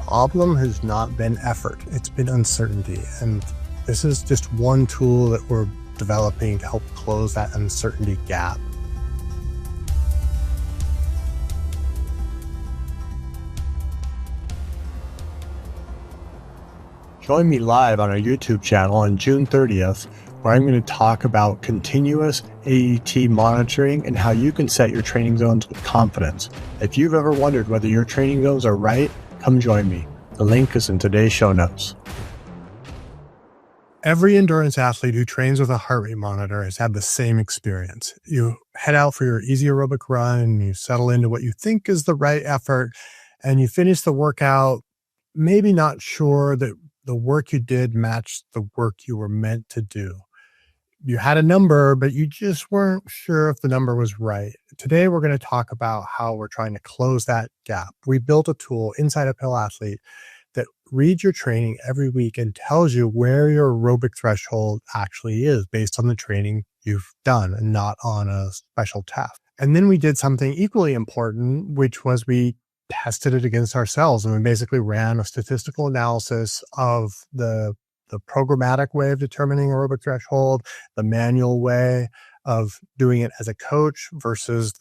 problem has not been effort, it's been uncertainty. And this is just one tool that we're developing to help close that uncertainty gap. Join me live on our YouTube channel on June 30th, where I'm going to talk about continuous AeT monitoring and how you can set your training zones with confidence. If you've ever wondered whether your training zones are right, come join me. The link is in today's show notes. Every endurance athlete who trains with a heart rate monitor has had the same experience. You head out for your easy aerobic run, you settle into what you think is the right effort, and you finish the workout, maybe not sure that the work you did matched the work you were meant to do. You had a number, but you just weren't sure if the number was right. Today, we're going to talk about how we're trying to close that gap. We built a tool inside Uphill Athlete that reads your training every week and tells you where your aerobic threshold actually is based on the training you've done and not on a special test. And then we did something equally important, which was we tested it against ourselves, and we basically ran a statistical analysis of the programmatic way of determining aerobic threshold, the manual way of doing it as a coach versus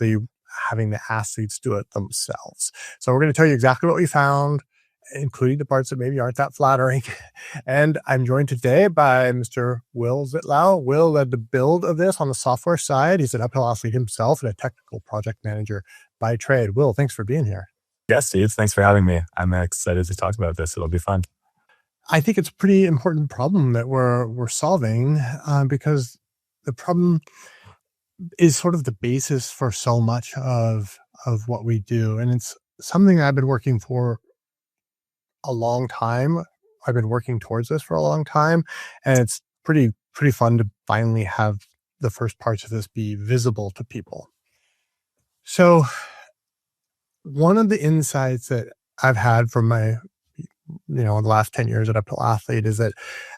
having the athletes do it themselves. So we're going to tell you exactly what we found, including the parts that maybe aren't that flattering. And I'm joined today by Mr. Will Zittlau. Will led the build of this on the software side. He's an Uphill athlete himself and a technical project manager by trade. Will, thanks for being here. Yes, Steve. Thanks for having me. I'm excited to talk about this. It'll be fun. I think it's a pretty important problem that we're solving because the problem is sort of the basis for so much of what we do. And it's something I've been working for a long time. I've been working towards this for a long time. And it's pretty fun to finally have the first parts of this be visible to people. So one of the insights that I've had from my the last 10 years at Uphill Athlete is that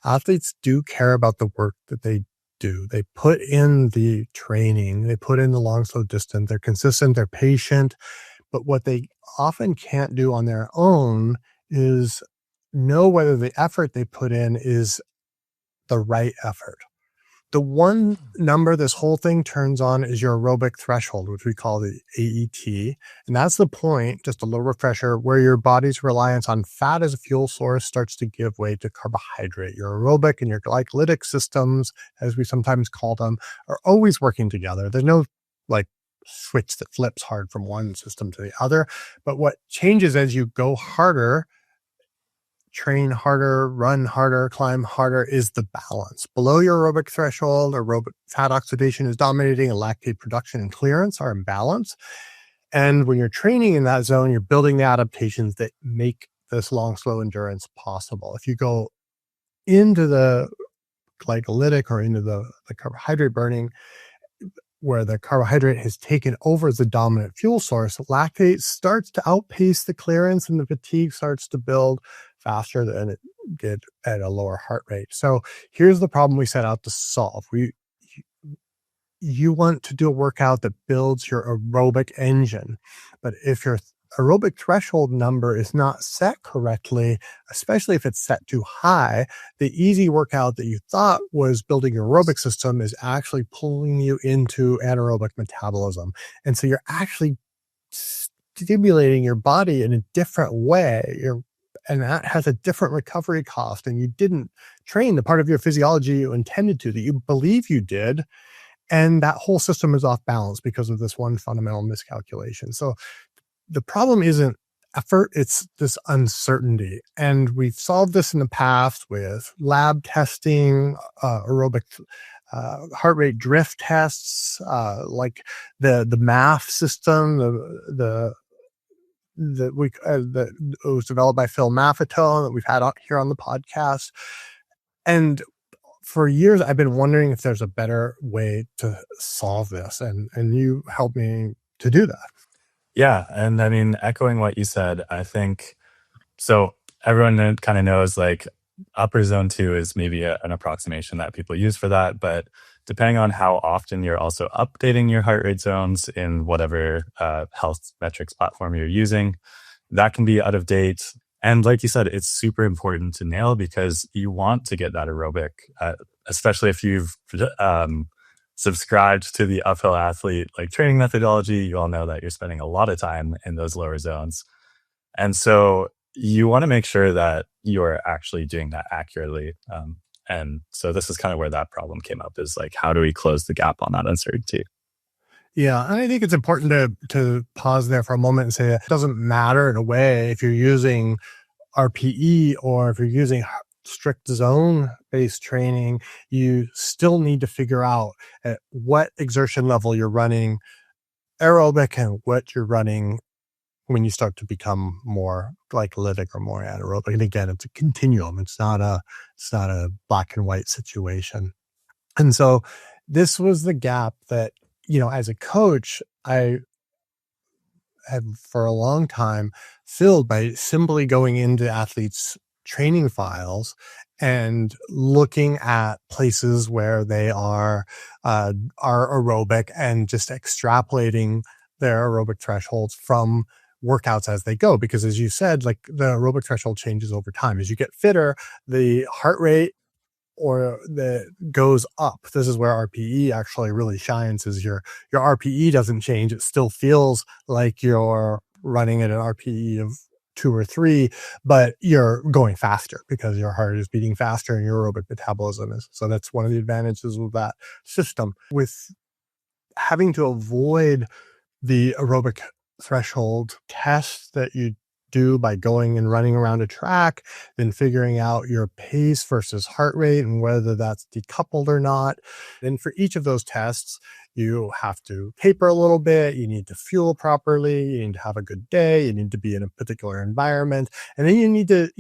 athletes do care about the work that they do. They put in the training, they put in the long, slow distance, they're consistent, they're patient, but what they often can't do on their own is know whether the effort they put in is the right effort. The one number this whole thing turns on is your aerobic threshold, which we call the AeT. And that's the point, just a little refresher, where your body's reliance on fat as a fuel source starts to give way to carbohydrate. Your aerobic and your glycolytic systems, as we sometimes call them, are always working together. There's no switch that flips hard from one system to the other. But what changes as you go harder, train harder, run harder, climb harder, is the balance. Below your aerobic threshold, aerobic fat oxidation is dominating, and lactate production and clearance are in balance. And when you're training in that zone, you're building the adaptations that make this long, slow endurance possible. If you go into the glycolytic or into the carbohydrate burning, where the carbohydrate has taken over as the dominant fuel source, lactate starts to outpace the clearance and the fatigue starts to build faster than it did at a lower heart rate. So here's the problem we set out to solve. You want to do a workout that builds your aerobic engine, but if your aerobic threshold number is not set correctly, especially if it's set too high, the easy workout that you thought was building your aerobic system is actually pulling you into anaerobic metabolism. And so you're actually stimulating your body in a different way. And that has a different recovery cost. And you didn't train the part of your physiology you intended to, that you believe you did. And that whole system is off balance because of this one fundamental miscalculation. So the problem isn't effort, it's this uncertainty. And we've solved this in the past with lab testing, aerobic heart rate drift tests, like the MAF system, that was developed by Phil Maffetone that we've had here on the podcast. And for years, I've been wondering if there's a better way to solve this. And you helped me to do that. Yeah. And I mean, echoing what you said, I think, so everyone kind of knows upper zone 2 is maybe an approximation that people use for that. But depending on how often you're also updating your heart rate zones in whatever health metrics platform you're using, that can be out of date. And like you said, it's super important to nail because you want to get that aerobic, especially if you've um, subscribed to the uphill athlete like training methodology. You all know that you're spending a lot of time in those lower zones. And so you want to make sure that you're actually doing that accurately. And so this is kind of where that problem came up is like, how do we close the gap on that uncertainty? Yeah, and I think it's important to pause there for a moment and say it doesn't matter in a way if you're using RPE or if you're using strict zone based training. You still need to figure out at what exertion level you're running aerobic and what you're running when you start to become more glycolytic or more anaerobic. And again, it's a continuum. It's not a black and white situation. And so this was the gap that, as a coach, I had for a long time filled by simply going into athletes' training files and looking at places where they are aerobic and just extrapolating their aerobic thresholds from workouts as they go. Because as you said, like the aerobic threshold changes over time. As you get fitter, the heart rate or that goes up. This is where RPE actually really shines, is your RPE doesn't change. It still feels like you're running at an RPE of 2 or 3, but you're going faster because your heart is beating faster and your aerobic metabolism is. So that's one of the advantages of that system. With having to avoid the aerobic threshold test that you do by going and running around a track, then figuring out your pace versus heart rate and whether that's decoupled or not. Then for each of those tests, you have to taper a little bit, you need to fuel properly, you need to have a good day, you need to be in a particular environment, and then you need to,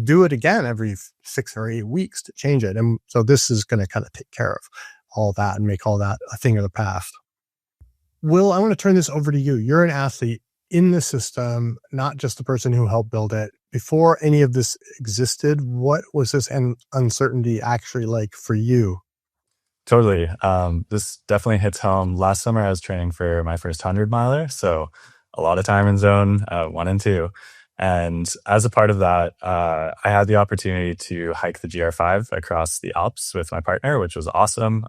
do it again every 6 or 8 weeks to change it. And so this is going to kind of take care of all that and make all that a thing of the past. Will, I want to turn this over to you. You're an athlete in the system, not just the person who helped build it. Before any of this existed, what was this uncertainty actually like for you? Totally. This definitely hits home. Last summer, I was training for my first 100 miler. So a lot of time in zone 1 and 2. And as a part of that, I had the opportunity to hike the GR5 across the Alps with my partner, which was awesome.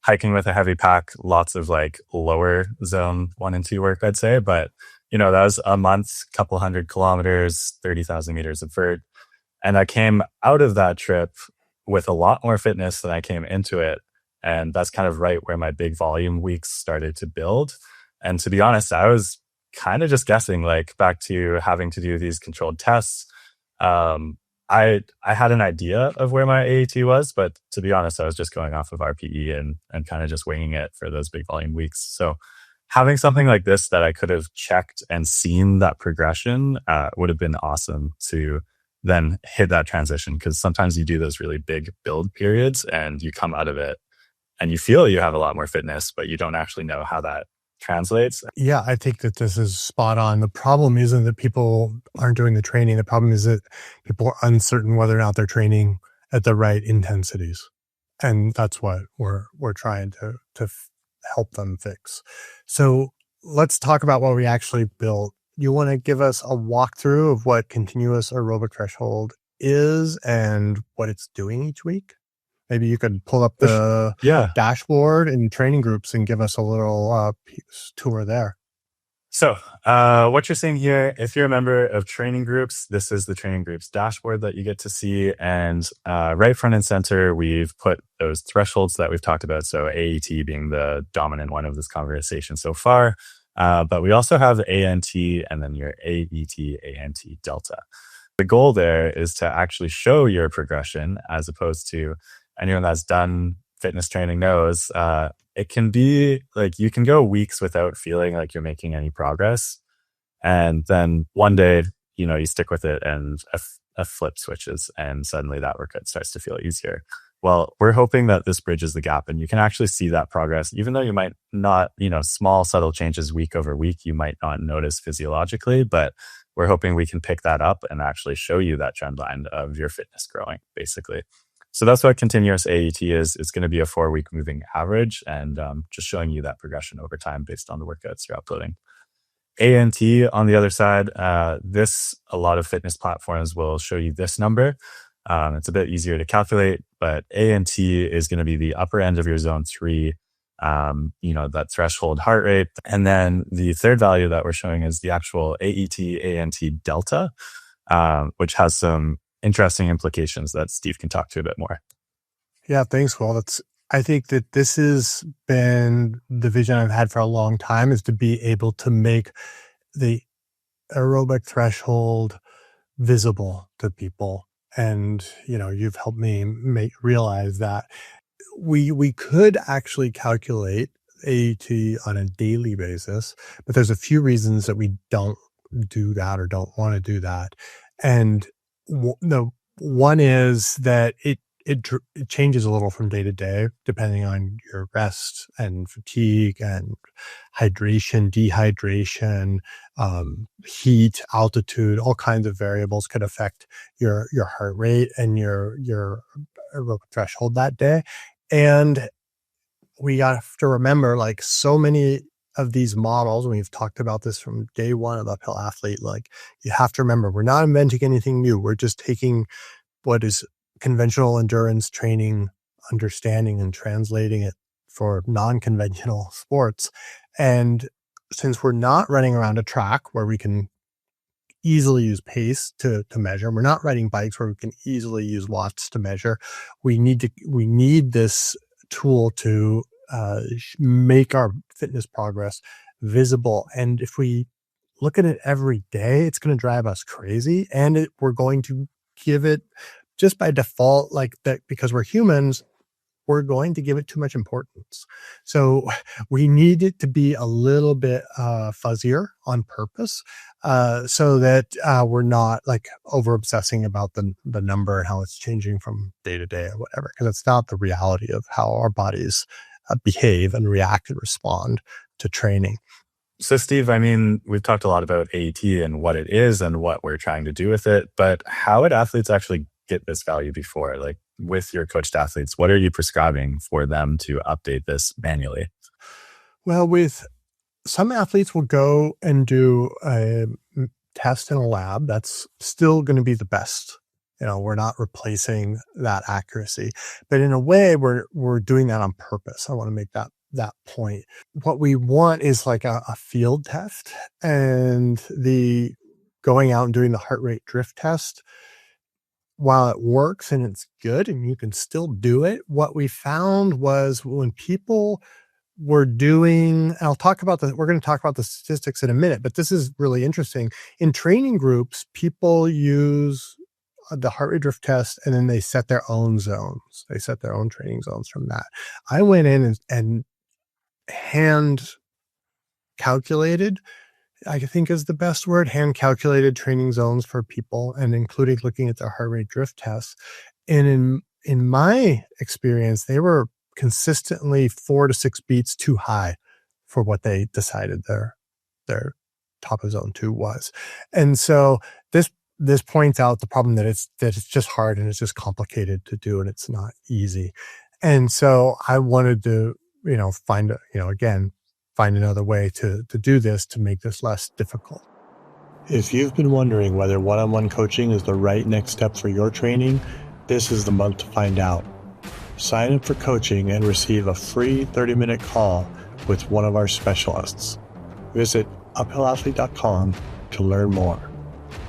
Hiking with a heavy pack, lots of like lower zone 1 and 2 work, I'd say. But, that was a month, couple 100 kilometers, 30,000 meters of vert. And I came out of that trip with a lot more fitness than I came into it. And that's kind of right where my big volume weeks started to build. And to be honest, I was kind of just guessing, like back to having to do these controlled tests. I had an idea of where my AeT was, but to be honest, I was just going off of RPE and kind of just winging it for those big volume weeks. So having something like this that I could have checked and seen that progression would have been awesome to then hit that transition, because sometimes you do those really big build periods and you come out of it and you feel you have a lot more fitness, but you don't actually know how that translates. Yeah, I think that this is spot on. The problem isn't that people aren't doing the training. The problem is that people are uncertain whether or not they're training at the right intensities. And that's what we're trying to help them fix. So let's talk about what we actually built. You want to give us a walkthrough of what Continuous Aerobic Threshold is and what it's doing each week? Maybe you could pull up the Yeah. dashboard and training groups and give us a little tour there. So what you're seeing here, if you're a member of training groups, this is the training groups dashboard that you get to see. And right front and center, we've put those thresholds that we've talked about. So AeT being the dominant one of this conversation so far. But we also have ANT and then your AeT, ANT delta. The goal there is to actually show your progression, as opposed to anyone that's done fitness training knows, it can be like you can go weeks without feeling like you're making any progress. And then one day, you stick with it and a flip switches and suddenly that workout starts to feel easier. Well, we're hoping that this bridges the gap and you can actually see that progress, even though you might not, small subtle changes week over week, you might not notice physiologically, but we're hoping we can pick that up and actually show you that trend line of your fitness growing, basically. So that's what Continuous AeT is. It's going to be a 4-week moving average and just showing you that progression over time based on the workouts you're uploading. ANT on the other side, a lot of fitness platforms will show you this number. It's a bit easier to calculate, but ANT is going to be the upper end of your zone 3, that threshold heart rate. And then the third value that we're showing is the actual AeT ANT delta, which has some interesting implications that Steve can talk to a bit more. Yeah, thanks, Will. I think that this has been the vision I've had for a long time, is to be able to make the aerobic threshold visible to people. And, you've helped me realize that we could actually calculate AET on a daily basis, but there's a few reasons that we don't do that or don't want to do that. And the one is that it changes a little from day to day, depending on your rest and fatigue and hydration, dehydration, heat, altitude. All kinds of variables could affect your heart rate and your aerobic threshold that day. And we have to remember, like so many of these models, and we've talked about this from day one of Uphill Athlete, like you have to remember, we're not inventing anything new. We're just taking what is conventional endurance training understanding and translating it for non-conventional sports. And since we're not running around a track where we can easily use pace to measure, we're not riding bikes where we can easily use watts to measure, we need this tool to make our fitness progress visible. And if we look at it every day, it's going to drive us crazy. And we're going to give it, just by default, like that, because we're humans, we're going to give it too much importance. So we need it to be a little bit fuzzier on purpose, so that we're not like over obsessing about the number and how it's changing from day to day or whatever, because it's not the reality of how our bodies behave and react and respond to training. So, Steve, I mean, we've talked a lot about AET and what it is and what we're trying to do with it, but how would athletes actually get this value before? Like with your coached athletes, what are you prescribing for them to update this manually? Well, with some athletes will go and do a test in a lab. That's still going to be the best. We're not replacing that accuracy, but in a way we're doing that on purpose. I want to make that point. What we want is like a field test, and the going out and doing the heart rate drift test, while it works and it's good and you can still do it, what we found was when people were doing, we're going to talk about the statistics in a minute, but this is really interesting. In training groups, people use the heart rate drift test, and then they set their own zones. They set their own training zones from that. I went in and hand calculated, I think is the best word, hand calculated training zones for people, and including looking at their heart rate drift tests. And in my experience, they were consistently 4 to 6 beats too high for what they decided their top of zone 2 was. And so this points out the problem that it's just hard and it's just complicated to do, and it's not easy. And so I wanted to, find another way to do this, to make this less difficult. If you've been wondering whether one-on-one coaching is the right next step for your training, this is the month to find out. Sign up for coaching and receive a free 30-minute call with one of our specialists. Visit uphillathlete.com to learn more.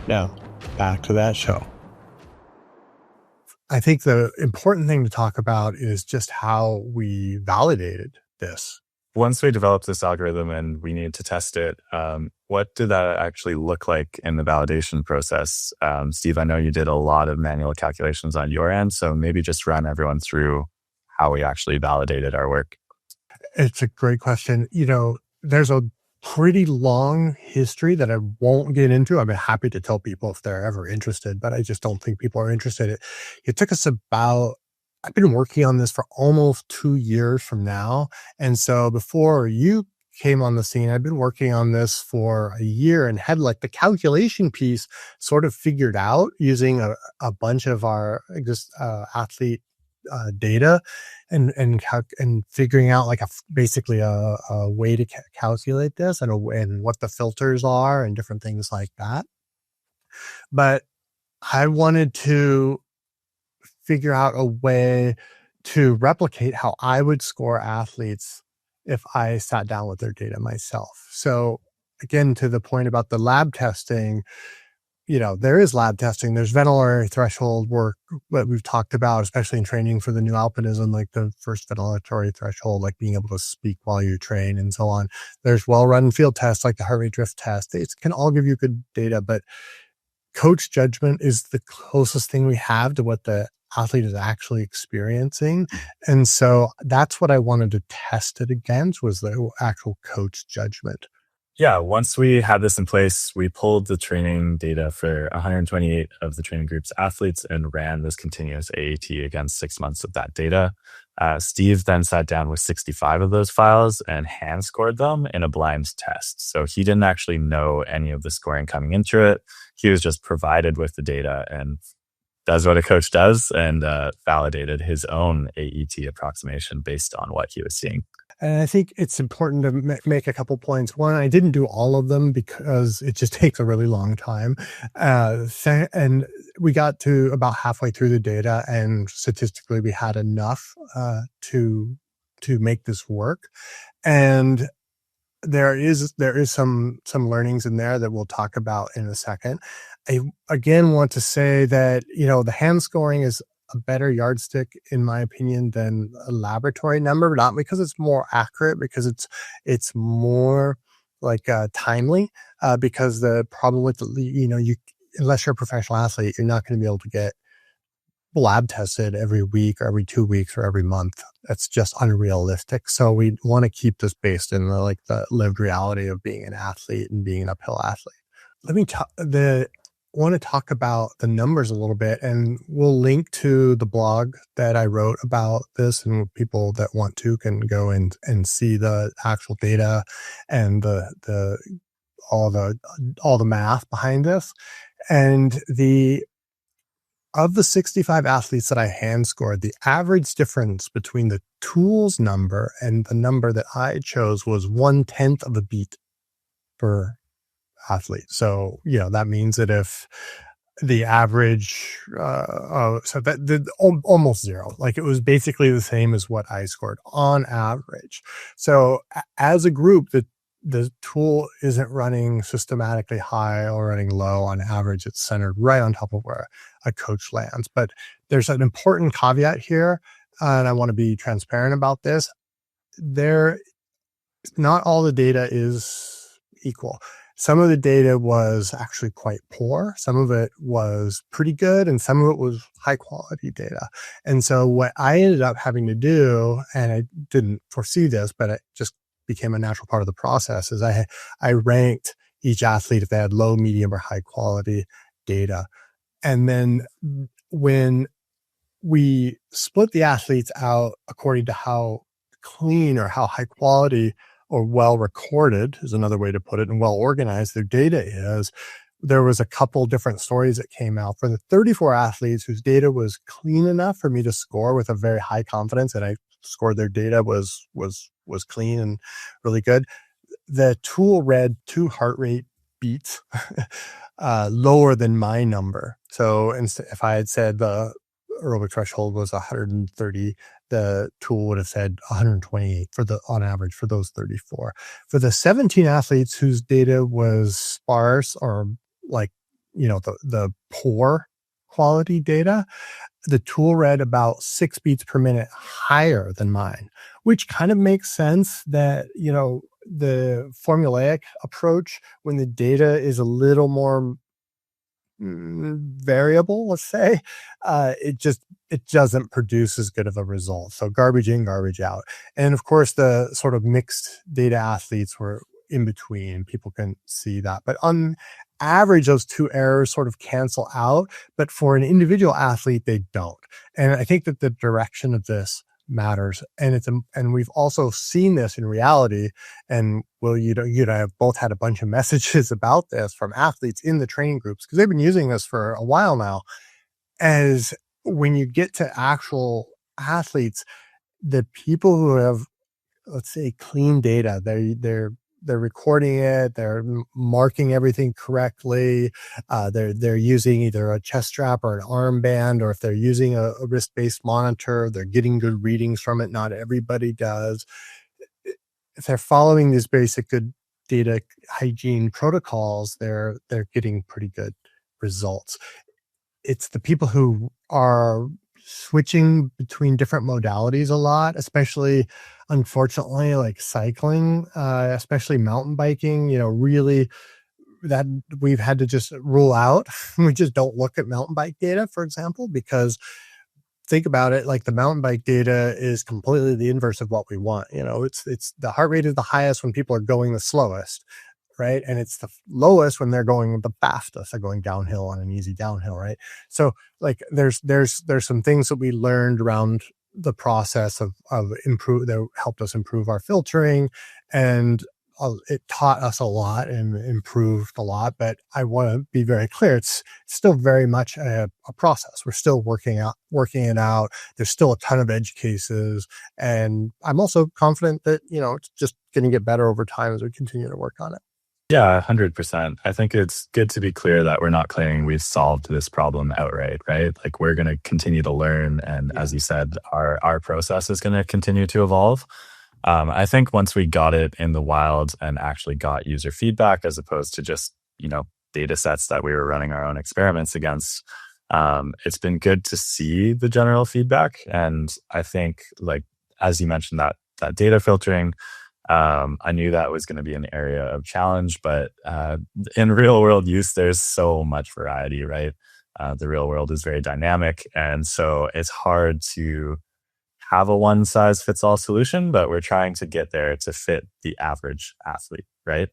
Now, back to that show. I think the important thing to talk about is just how we validated this. Once we developed this algorithm and we needed to test it, what did that actually look like in the validation process? Steve, I know you did a lot of manual calculations on your end, so maybe just run everyone through how we actually validated our work. It's a great question. There's a pretty long history that I won't get into. I'm happy to tell people if they're ever interested, but I just don't think people are interested. It took us I've been working on this for almost 2 years from now. And so before you came on the scene, I've been working on this for a year and had like the calculation piece sort of figured out using a bunch of our athlete data and figuring out like basically a way to calculate this and what the filters are and different things like that. But I wanted to figure out a way to replicate how I would score athletes if I sat down with their data myself. So again, to the point about the lab testing, there is lab testing. There's ventilatory threshold work that we've talked about, especially in training for the new alpinism, like the first ventilatory threshold, like being able to speak while you train and so on. There's well-run field tests like the heart rate drift test. It can all give you good data, but coach judgment is the closest thing we have to what the athlete is actually experiencing. And so that's what I wanted to test it against, was the actual coach judgment. Yeah, once we had this in place, we pulled the training data for 128 of the training group's athletes and ran this continuous AeT against 6 months of that data. Steve then sat down with 65 of those files and hand scored them in a blind test. So he didn't actually know any of the scoring coming into it. He was just provided with the data and does what a coach does, and validated his own AeT approximation based on what he was seeing. And I think it's important to make a couple points. One, I didn't do all of them because it just takes a really long time. And we got to about halfway through the data, and statistically we had enough to make this work. And there is some learnings in there that we'll talk about in a second. I again want to say that the hand scoring is a better yardstick, in my opinion, than a laboratory number, not because it's more accurate, because it's more like timely. Because the problem with unless you're a professional athlete, you're not going to be able to get lab tested every week or every 2 weeks or every month. That's just unrealistic. So we want to keep this based in the lived reality of being an athlete and being an uphill athlete. Let me want to talk about the numbers a little bit, and we'll link to the blog that I wrote about this, and people that want to can go and see the actual data and all the math behind this. And of the 65 athletes that I hand scored, the average difference between the tools number and the number that I chose was 1/10 of a beat per athlete. So, that means that if the average, so that did almost zero, like it was basically the same as what I scored on average. So as a group, the tool isn't running systematically high or running low. On average, it's centered right on top of where a coach lands. But there's an important caveat here, and I want to be transparent about this. Not all the data is equal. Some of the data was actually quite poor. Some of it was pretty good, and some of it was high quality data. And so what I ended up having to do, and I didn't foresee this, but it just became a natural part of the process, is I ranked each athlete if they had low, medium, or high quality data. And then when we split the athletes out according to how clean or how high quality or well recorded is another way to put it, and well organized their data is, there was a couple different stories that came out. For the 34 athletes whose data was clean enough for me to score with a very high confidence, and I scored their data was clean and really good, the tool read 2 heart rate beats lower than my number. So if I had said the aerobic threshold was 130, the tool would have said 128 on average for those 34. For the 17 athletes whose data was sparse, or the poor quality data, the tool read about 6 beats per minute higher than mine, which kind of makes sense that, the formulaic approach, when the data is a little more variable, let's say, it doesn't produce as good of a result. So garbage in, garbage out. And of course, the sort of mixed data athletes were in between. People can see that. But on average, those two errors sort of cancel out. But for an individual athlete, they don't. And I think that the direction of this matters. And we've also seen this in reality. And Will, you and I have both had a bunch of messages about this from athletes in the training groups, because they've been using this for a while now. As when you get to actual athletes, the people who have, let's say, clean data, they're recording it, they're marking everything correctly, they're using either a chest strap or an armband, or if they're using a wrist-based monitor, they're getting good readings from it. Not everybody does. If they're following these basic good data hygiene protocols, they're getting pretty good results. It's the people who are switching between different modalities a lot, especially, unfortunately, like cycling, especially mountain biking, really, that we've had to just rule out. We just don't look at mountain bike data, for example, because think about it, like the mountain bike data is completely the inverse of what we want. It's the heart rate is the highest when people are going the slowest, right? And it's the lowest when they're going the fastest. They're going downhill on an easy downhill, right? So like there's some things that we learned around the process of improve that helped us improve our filtering, and it taught us a lot and improved a lot. But I want to be very clear, it's still very much a process. We're still working it out. There's still a ton of edge cases, and I'm also confident that it's just going to get better over time as we continue to work on it. Yeah, 100%. I think it's good to be clear that we're not claiming we've solved this problem outright, right? Like we're going to continue to learn, and Yeah. as you said, our process is going to continue to evolve. I think once we got it in the wild and actually got user feedback, as opposed to just data sets that we were running our own experiments against, it's been good to see the general feedback. And I think, like as you mentioned, that data filtering, I knew that was going to be an area of challenge, but in real world use, there's so much variety, right? The real world is very dynamic, and so it's hard to have a one size fits all solution, but we're trying to get there to fit the average athlete, right?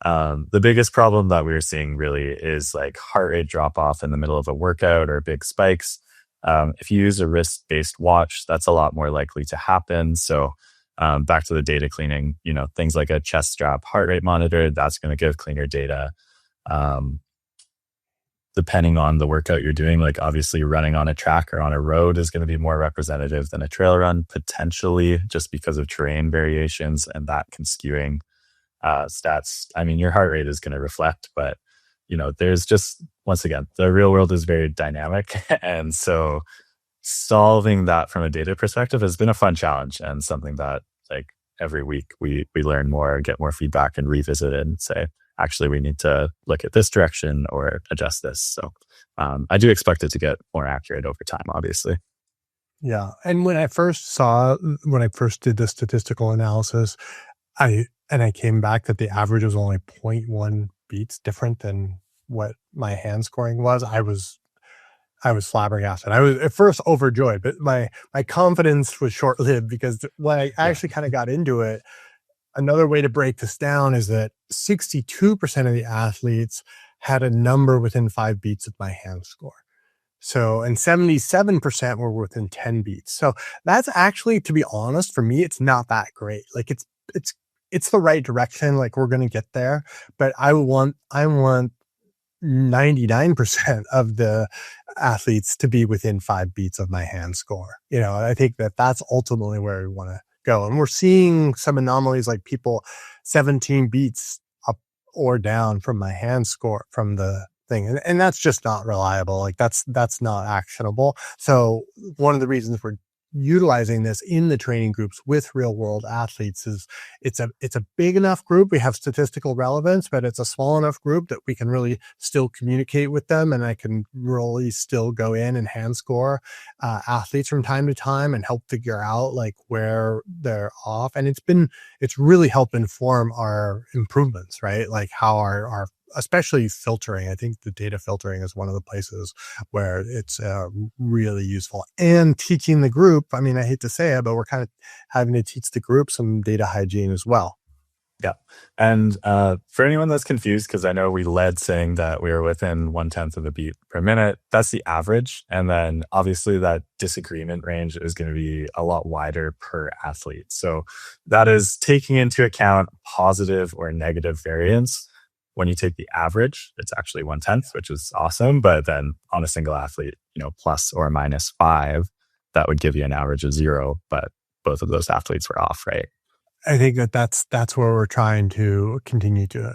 The biggest problem that we were seeing really is like heart rate drop off in the middle of a workout or big spikes. If you use a wrist based watch, that's a lot more likely to happen. So back to the data cleaning, things like a chest strap heart rate monitor, that's going to give cleaner data. Depending on the workout you're doing, like obviously running on a track or on a road is going to be more representative than a trail run, potentially just because of terrain variations, and that can skewing stats. I mean, your heart rate is going to reflect, but there's just, once again, the real world is very dynamic. And so solving that from a data perspective has been a fun challenge, and something that like every week we learn more, get more feedback, and revisit it and say, actually, we need to look at this direction or adjust this. So I do expect it to get more accurate over time, obviously. Yeah. And when I first did the statistical analysis, I came back that the average was only 0.1 beats different than what my hand scoring was. I was flabbergasted. I was at first overjoyed, but my confidence was short lived, because when I actually kind of got into it, another way to break this down is that 62% of the athletes had a number within 5 beats of my hand score. So, and 77% were within 10 beats. So that's actually, to be honest, for me, it's not that great. Like it's the right direction. Like we're going to get there, but I want 99% of the athletes to be within 5 beats of my hand score. I think that that's ultimately where we want to go. And we're seeing some anomalies, like people 17 beats up or down from my hand score from the thing. And that's just not reliable. Like that's not actionable. So one of the reasons we're utilizing this in the training groups with real world athletes is it's a big enough group. We have statistical relevance, but it's a small enough group that we can really still communicate with them, and I can really still go in and hand score athletes from time to time and help figure out like where they're off. And it's really helped inform our improvements, right? Like how our especially filtering. I think the data filtering is one of the places where it's really useful. And teaching the group, I mean, I hate to say it, but we're kind of having to teach the group some data hygiene as well. Yeah. And for anyone that's confused, because I know we led saying that we were within 1/10 of a beat per minute, that's the average. And then obviously that disagreement range is going to be a lot wider per athlete. So that is taking into account positive or negative variance. When you take the average, it's actually 1/10, which is awesome. But then on a single athlete, plus or minus 5, that would give you an average of 0, but both of those athletes were off, right? I think that's where we're trying to continue to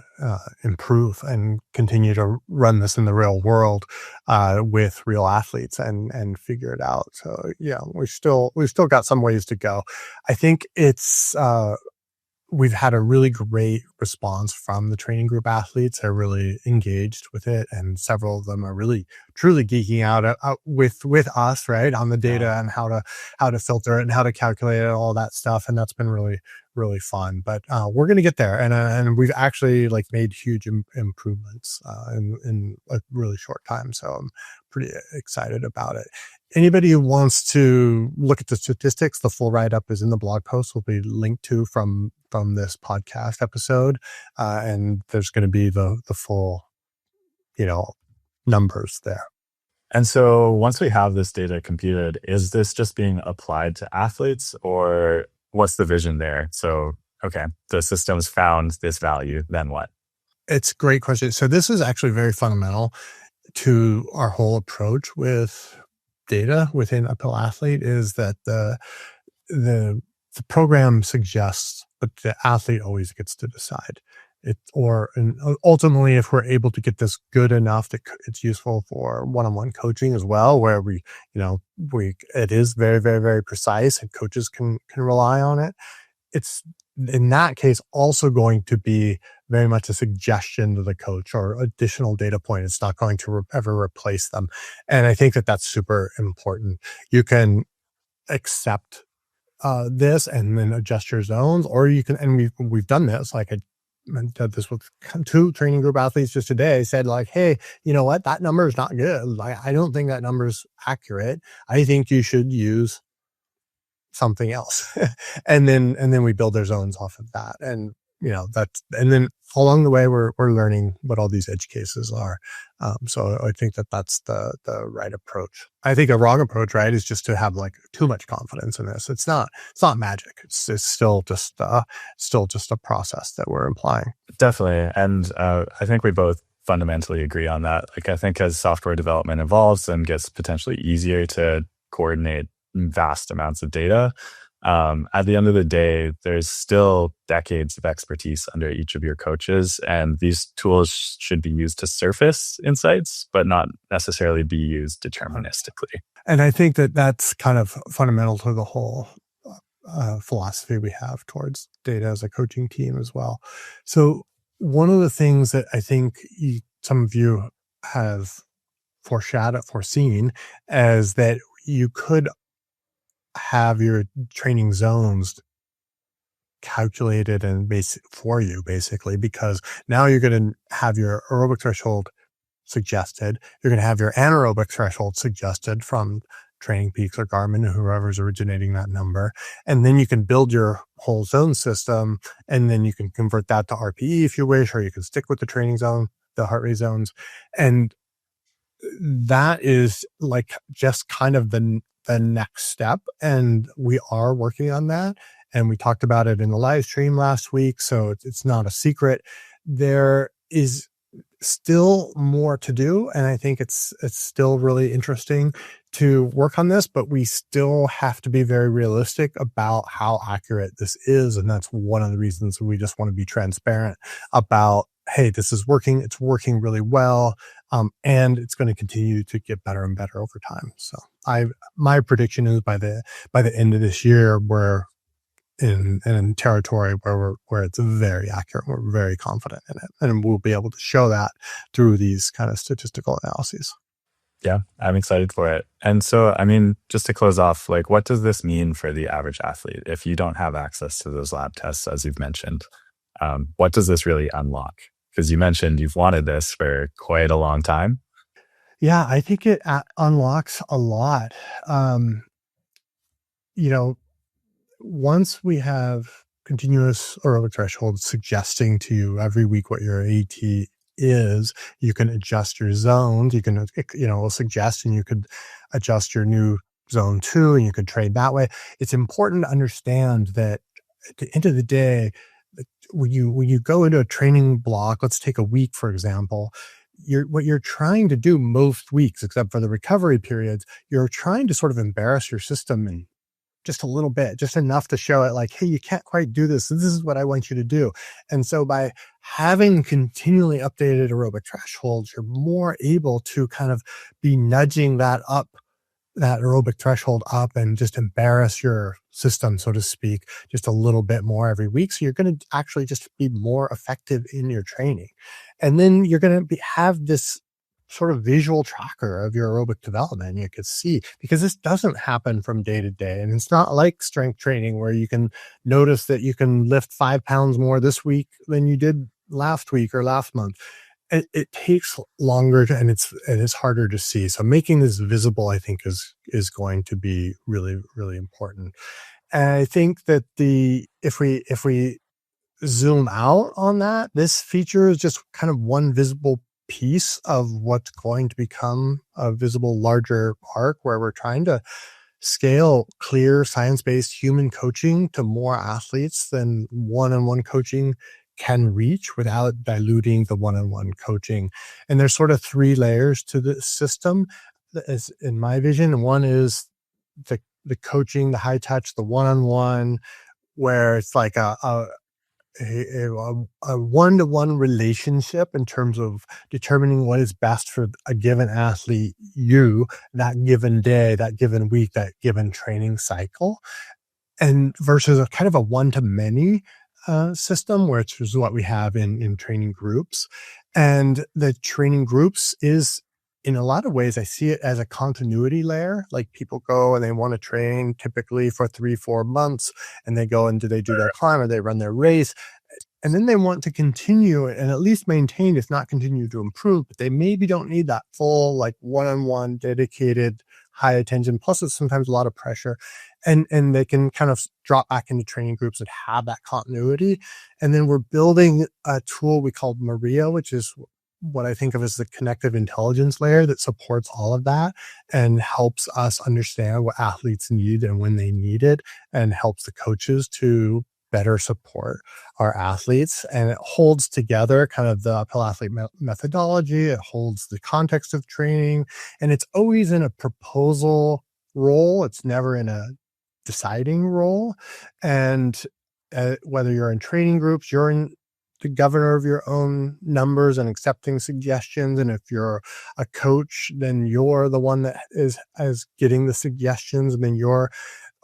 improve and continue to run this in the real world with real athletes and figure it out. So yeah, we've still got some ways to go. I think it's we've had a really great response from the training group athletes. They're really engaged with it, and several of them are really truly geeking out with us, right, on the Yeah. data and how to filter it and how to calculate it, all that stuff. And that's been really fun. But we're going to get there, and we've actually like made huge improvements in a really short time. So I'm pretty excited about it. Anybody who wants to look at the statistics, the full write-up is in the blog post, will be linked to from this podcast episode. And there's going to be the full, numbers there. And so once we have this data computed, is this just being applied to athletes, or what's the vision there? So, okay, the system's found this value, then what? It's a great question. So this is actually very fundamental to our whole approach with data within Uphill Athlete, is that the program suggests, but the athlete always gets to decide it. And ultimately, if we're able to get this good enough that it's useful for one-on-one coaching as well, where it is very, very, very precise and coaches can rely on it. It's in that case also going to be very much a suggestion to the coach or additional data point. It's not going to ever replace them. And I think that that's super important. You can accept this and then adjust your zones, or you can, and we've done this. Like I did this with 2 training group athletes just today. I said like, hey, you know what? That number is not good. Like, I don't think that number is accurate. I think you should use something else. and then we build their zones off of that. And and then along the way, we're learning what all these edge cases are. So I think that's the right approach. I think a wrong approach, right, is just to have like too much confidence in this. It's not magic. It's still just a process that we're implying. Definitely. And I think we both fundamentally agree on that. Like, I think as software development evolves and gets potentially easier to coordinate vast amounts of data, at the end of the day, there's still decades of expertise under each of your coaches, and these tools should be used to surface insights, but not necessarily be used deterministically. And I think that that's kind of fundamental to the whole philosophy we have towards data as a coaching team as well. So one of the things that I think some of you have foreseen is that you could have your training zones calculated and for you, basically, because now you're going to have your aerobic threshold suggested. You're going to have your anaerobic threshold suggested from Training Peaks or Garmin or whoever's originating that number. And then you can build your whole zone system, and then you can convert that to RPE if you wish, or you can stick with the training zone, the heart rate zones. And that is like just kind of the next step. And we are working on that. And we talked about it in the live stream last week. So it's not a secret. There is still more to do. And I think it's still really interesting to work on this, but we still have to be very realistic about how accurate this is. And that's one of the reasons we just want to be transparent about, hey, this is working. It's working really well. And it's going to continue to get better and better over time. So my prediction is by the end of this year, we're in territory where it's very accurate. We're very confident in it, and we'll be able to show that through these kind of statistical analyses. Yeah, I'm excited for it. And so, I mean, just to close off, like, what does this mean for the average athlete if you don't have access to those lab tests, as you've mentioned? What does this really unlock? Because you mentioned you've wanted this for quite a long time. Yeah, I think it unlocks a lot. Once we have continuous aerobic threshold suggesting to you every week what your AeT is, you can adjust your zones. You can, it'll suggest, and you could adjust your new zone 2, and you could trade that way. It's important to understand that at the end of the day, when you go into a training block, let's take a week, for example, what you're trying to do most weeks, except for the recovery periods, you're trying to sort of embarrass your system and just a little bit, just enough to show it like, hey, you can't quite do this. This is what I want you to do. And so by having continually updated aerobic thresholds, you're more able to kind of be nudging that up, that aerobic threshold up, and just embarrass your system, so to speak, just a little bit more every week. So you're going to actually just be more effective in your training. And then you're going to have this sort of visual tracker of your aerobic development. You could see, because this doesn't happen from day to day. And it's not like strength training where you can notice that you can lift 5 pounds more this week than you did last week or last month. It takes longer and it's harder to see. So making this visible, I think, is going to be really, really important. And I think that if we zoom out on that, this feature is just kind of one visible piece of what's going to become a visible larger arc, where we're trying to scale clear science-based human coaching to more athletes than one-on-one coaching can reach without diluting the one-on-one coaching. And there's sort of 3 layers to the system, as in my vision. One is the coaching, the high touch, the one-on-one, where it's like a one-to-one relationship in terms of determining what is best for a given athlete, that given day, that given week, that given training cycle, and versus a kind of a one-to-many system, which is what we have in training groups. And the training groups is, in a lot of ways, I see it as a continuity layer. Like, people go and they want to train typically for 3-4 months, and they go and they do their climb or they run their race. And then they want to continue and at least maintain, if not continue to improve, but they maybe don't need that full, like, one-on-one dedicated high attention. Plus, it's sometimes a lot of pressure. And they can kind of drop back into training groups and have that continuity. And then we're building a tool we call Maria, which is what I think of as the connective intelligence layer that supports all of that and helps us understand what athletes need and when they need it, and helps the coaches to better support our athletes. And it holds together kind of the uphill athlete methodology. It holds the context of training, and it's always in a proposal role. It's never in a deciding role. And whether you're in training groups, you're in the governor of your own numbers and accepting suggestions. And if you're a coach, then you're the one that is getting the suggestions, and then your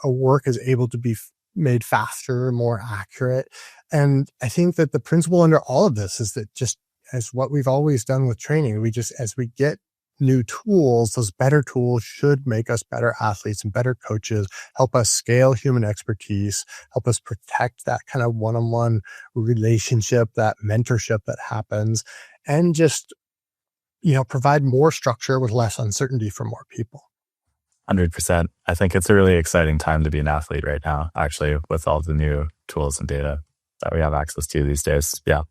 work is able to be made faster, more accurate. And I think that the principle under all of this is that, just as what we've always done with training, as we get new tools, those better tools should make us better athletes and better coaches, help us scale human expertise, help us protect that kind of one-on-one relationship, that mentorship that happens, and just, provide more structure with less uncertainty for more people. 100%. I think it's a really exciting time to be an athlete right now, actually, with all the new tools and data that we have access to these days. Yeah.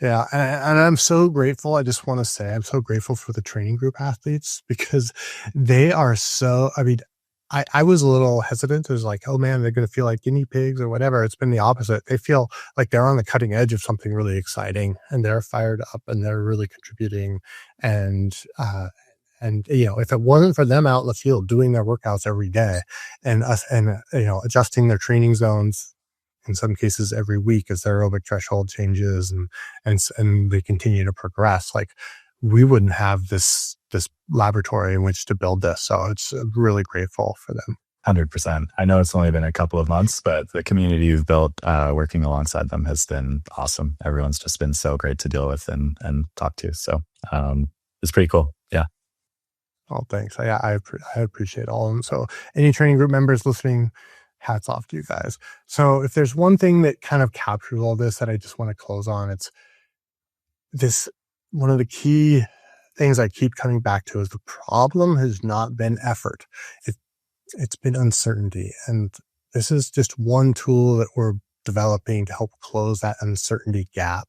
Yeah. And I'm so grateful. I just want to say I'm so grateful for the training group athletes, because they are so, I was a little hesitant. It was like, oh man, they're going to feel like guinea pigs or whatever. It's been the opposite. They feel like they're on the cutting edge of something really exciting, and they're fired up and they're really contributing. And if it wasn't for them out in the field doing their workouts every day, and adjusting their training zones, in some cases every week, as their aerobic threshold changes and they continue to progress, like, we wouldn't have this laboratory in which to build this. So it's really grateful for them. 100%. I know it's only been a couple of months, but the community you've built working alongside them has been awesome. Everyone's just been so great to deal with and talk to. So it's pretty cool. Yeah. Oh, thanks. I appreciate all of them. So any training group members listening, hats off to you guys. So if there's one thing that kind of captures all this that I just want to close on, it's this: one of the key things I keep coming back to is the problem has not been effort. It's been uncertainty. And this is just one tool that we're developing to help close that uncertainty gap.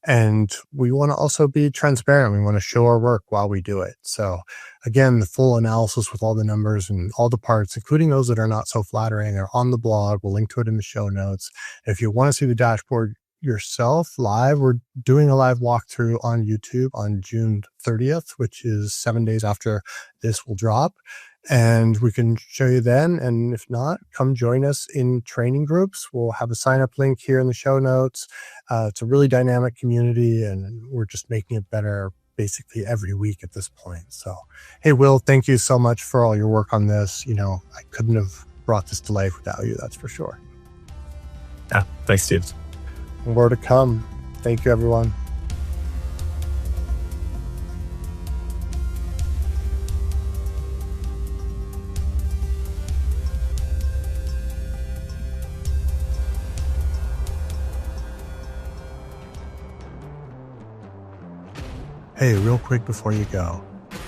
And we want to also be transparent. We want to show our work while we do it. So again, the full analysis with all the numbers and all the parts, including those that are not so flattering, are on the blog. We'll link to it in the show notes. If you want to see the dashboard yourself live. We're doing a live walkthrough on YouTube on June 30th, which is 7 days after this will drop. And we can show you then. And if not, come join us in training groups. We'll have a sign up link here in the show notes. It's a really dynamic community, and we're just making it better basically every week at this point. So, hey, Will, thank you so much for all your work on this. I couldn't have brought this to life without you, that's for sure. Yeah, thanks, Steve. More to come. Thank you, everyone. Hey, real quick before you go,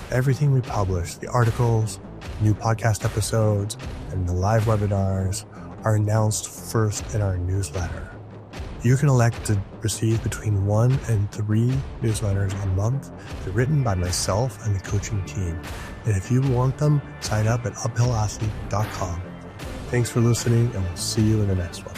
everything we publish, the articles, new podcast episodes, and the live webinars are announced first in our newsletter. You can elect to receive between 1 and 3 newsletters a month. They're written by myself and the coaching team. And if you want them, sign up at uphillathlete.com. Thanks for listening, and we'll see you in the next one.